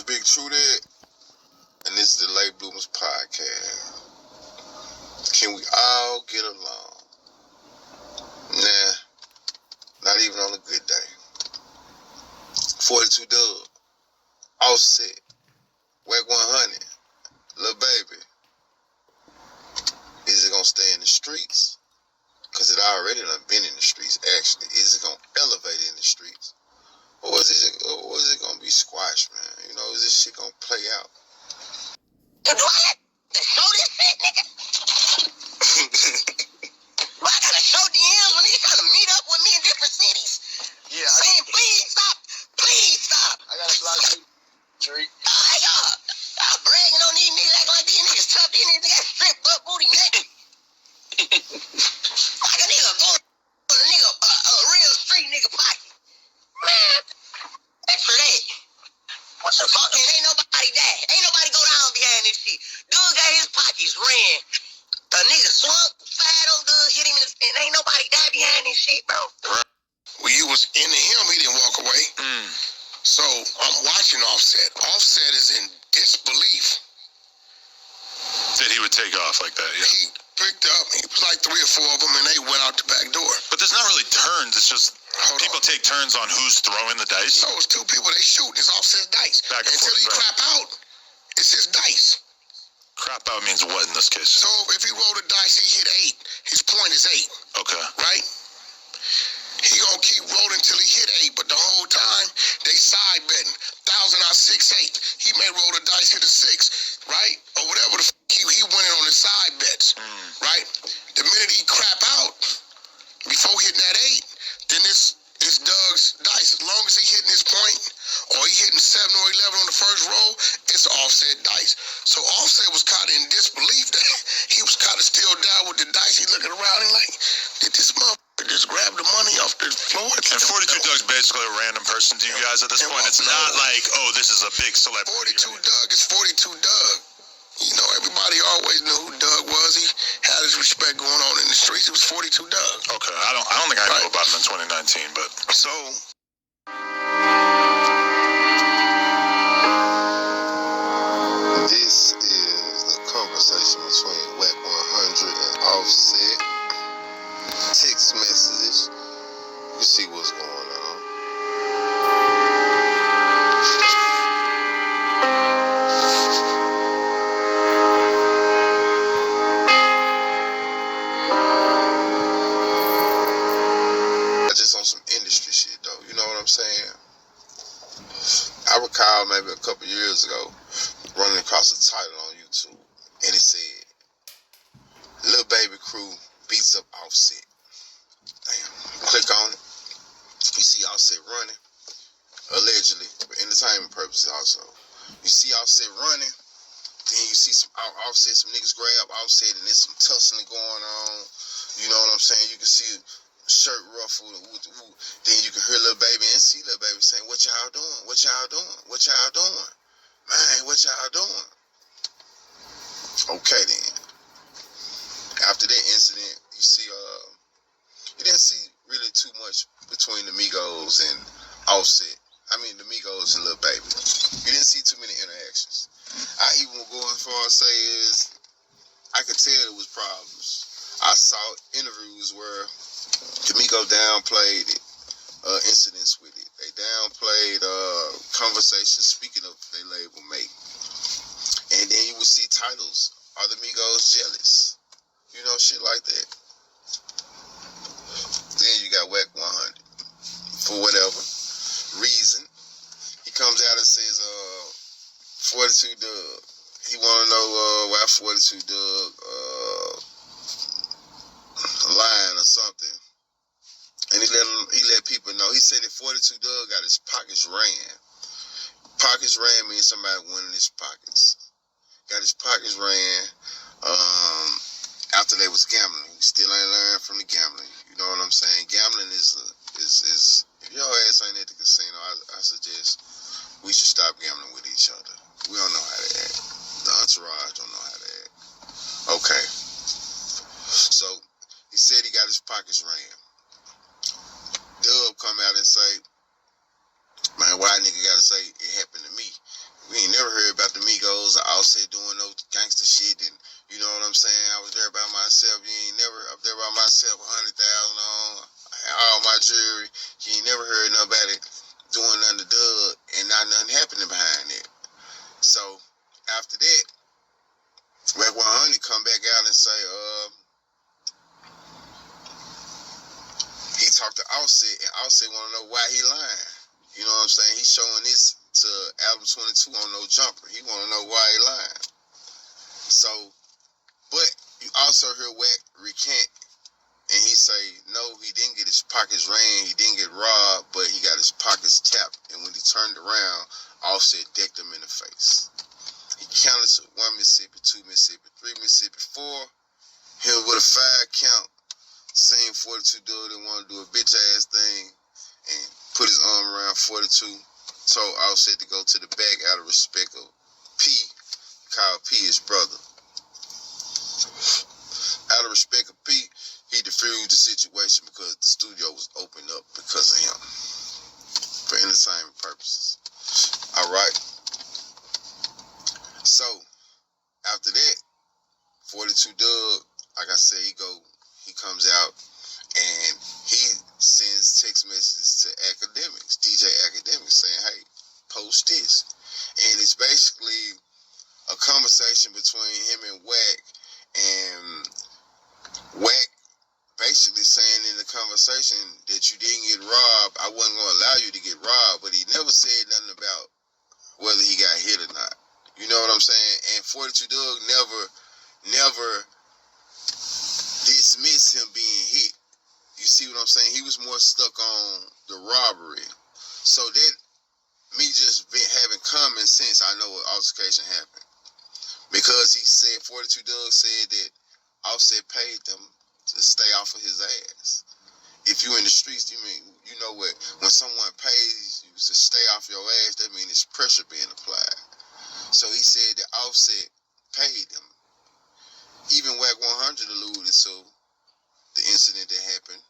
Big True That, and this is the Late Bloomers Podcast. Can we all get along? Nah, not even on a good day. 42 Dugg, Offset, Wack 100, Lil Baby. Is it gonna stay in the streets? Cause it already done been in the streets, actually. Is it gonna elevate in the streets? Or is it gonna be squashed, man? You know, is this shit gonna play out? Do I have to show this shit, nigga? Do I gotta show DMs when niggas trying to meet up with me in different cities? Yeah. Saying, please stop. Please stop. I got a block you, Drake. Y'all bragging on these niggas, acting like these niggas tough. These niggas got stripped up booty, man. Like a nigga going on a real street nigga pocket. Man, that's for that. What the fuck? And ain't nobody die. Ain't nobody go down behind this shit. Dude got his pockets ran. The nigga swung, fired on dude, hit him in the and ain't nobody die behind this shit, bro. When you was into him, he didn't walk away. So I'm watching Offset. Offset is in disbelief. That he would take off like that, yeah. He picked up, he was like 3 or 4 of them, and they went out the back door. But there's not really turns, it's just people take turns on who's throwing the dice. No, it's 2 people, they shoot. It's Offset's dice. Back and Until forth, he right. crap out, it's his dice. Crap out means what in this case? So if he rolled a dice, he hit 8. His point is 8, Okay. right? He gonna keep rolling till he hit 8, but the whole time they side betting. 1,000 out 6-8. He may roll the dice, hit a 6, right? Or whatever the he winning on his side bets, right? The minute he crap out, before hitting that 8, then it's Doug's dice. As long as he hitting his point, or he hitting 7 or 11 on the first roll, it's Offset dice. So Offset was caught in disbelief that he was kind of still down with the dice. He looking around and like, did this motherfucker just grab the money off the floor? And 42 Doug's basically a random person to you guys at this point. It's not like, oh, this is a big celebrity. 42 Doug is 42 Doug. You know, everybody always knew who Doug was. He had his respect going on in the streets. It was 42 Doug. Okay, I don't think I knew about him in 2019, but So This is the conversation between Wack 100 and Offset. Text messages. You see what's going on. Just on some industry shit though, you know what I'm saying? I recall maybe a couple years ago running across a title on YouTube and it said, Lil Baby Crew beats up Offset. Damn. Click on it. You see Offset running, allegedly, for entertainment purposes also. You see Offset running, then you see some Offset, some niggas grab Offset and there's some tussling going on. You know what I'm saying? You can see shirt ruffled, then you can hear Lil Baby and see Lil Baby saying, what y'all doing? What y'all doing? What y'all doing? Man, what y'all doing? Okay then. After that incident, you see, you didn't see really too much between the Migos and Offset. I mean, the Migos and Lil Baby. You didn't see too many interactions. I even will go as far as say is, I could tell there was problems. I saw interviews where the Migos downplayed it, incidents with it. They downplayed conversations speaking of their label mate. And then you would see titles. Are the Migos jealous? You know, shit like that. Then you got Wack 100. For whatever reason, he comes out and says, 42 Dugg. He want to know why 42 Dugg lying or something. And he let people know. He said that 42 Dugg got his pockets ran. Pockets ran means somebody went in his pockets. Got his pockets ran after they was gambling. He still ain't learned from the gambling. You know what I'm saying? Gambling is if your ass ain't at the casino, I suggest we should stop gambling with each other. We don't know how to act. The entourage don't know how to act. Okay. So he said he got his pockets ran. Dub come out and say, man, why nigga gotta say it happened to me? We about the Migos or Offset doing no gangster shit, and you know what I'm saying. I was there by myself. You ain't never up there by myself. 100,000 on all my jewelry. You ain't never heard nobody doing nothing to Doug and not nothing happening behind it. So after that, Wack 100 come back out and say, he talked to Offset, and Offset want to know why he lying. You know what I'm saying? He's showing this to Album 22 on No Jumper. He want to know why he lying. So, but you also hear Wack recant, and he say, no, he didn't get his pockets ran, he didn't get robbed, but he got his pockets tapped. And when he turned around, Offset decked him in the face. He counted to 1 Mississippi, 2 Mississippi, 3 Mississippi, 4. Hit him with a 5 count. Seen 42 dude that want to do a bitch ass thing and put his arm around 42. Told Offset to go to the back out of respect of P. Called P his brother. Out of respect of P, he diffused the situation because the studio was opened up because of him for entertainment purposes. All right. So after that, 42 Doug, like I said, he comes out and he sends text messages to Academics, DJ Academics, saying, hey, post this. And it's basically a conversation between him and Wack, and Wack basically saying in the conversation that you didn't get robbed, I wasn't going to allow you to get robbed, but he never said nothing about whether he got hit or not. You know what I'm saying? And 42 Doug never dismissed him being hit. You see what I'm saying? He was more stuck on the robbery. So that, me just having common sense, I know what altercation happened. Because he said, 42 Doug said that Offset paid them to stay off of his ass. If you in the streets, you know what, when someone pays you to stay off your ass, that means it's pressure being applied. So he said that Offset paid them. Even Wack 100 alluded to the incident that happened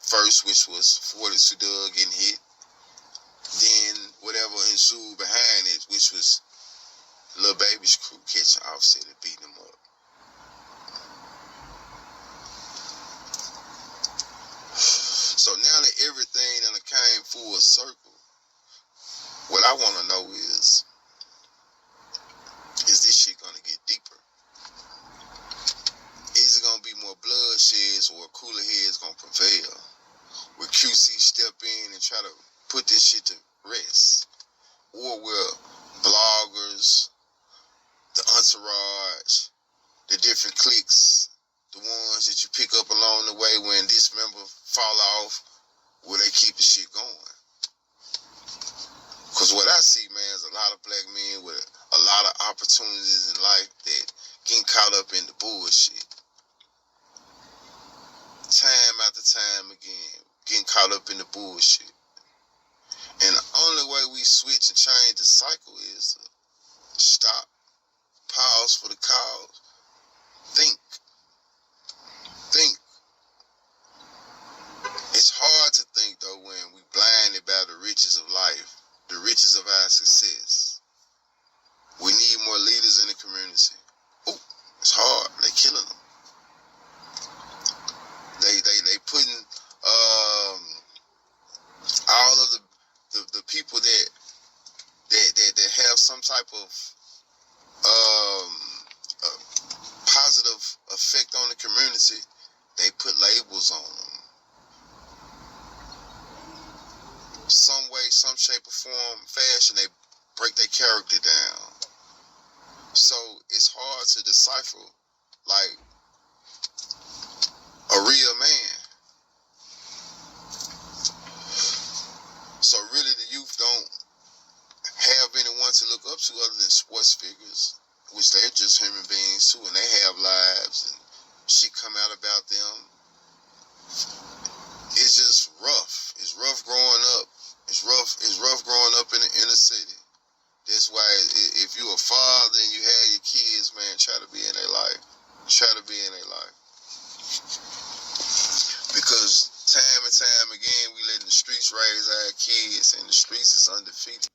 first, which was 42 Doug getting hit. Then whatever ensued behind it, which was Lil Baby's crew catching Offset and beating him up. So now that everything done came full circle, what I want to know is this shit going to get deeper? Is it going to be more bloodsheds or cooler heads going to prevail? Will QC step in and try to put this shit to rest? Or will bloggers, the entourage, the different cliques, the ones that you pick up along the way when this member fall off, will they keep the shit going? Because what I see, man, is a lot of black men with a lot of opportunities in life that getting caught up in the bullshit. Time after time again, getting caught up in the bullshit. And the only way we switch and change the cycle is to stop, pause for the cause, think. It's hard to think, though, when we blinded by the riches of life, the riches of our success. We need more leaders in the community. Ooh, it's hard. They killing them. They putting all of the people that have some type of positive effect on the community. They put labels on them. Some way, some shape or form, fashion, they break their character down. So it's hard to decipher, like, a real man. So really the youth don't have anyone to look up to other than sports figures, which they're just human beings too, and they have lives and shit come out about them. It's just rough. It's rough growing up. It's rough growing up in the inner city. That's why if you a father and you have your kids, man, try to be in their life. Try to be in their life. Because time and time again, we letting the streets raise our kids, and the streets is undefeated.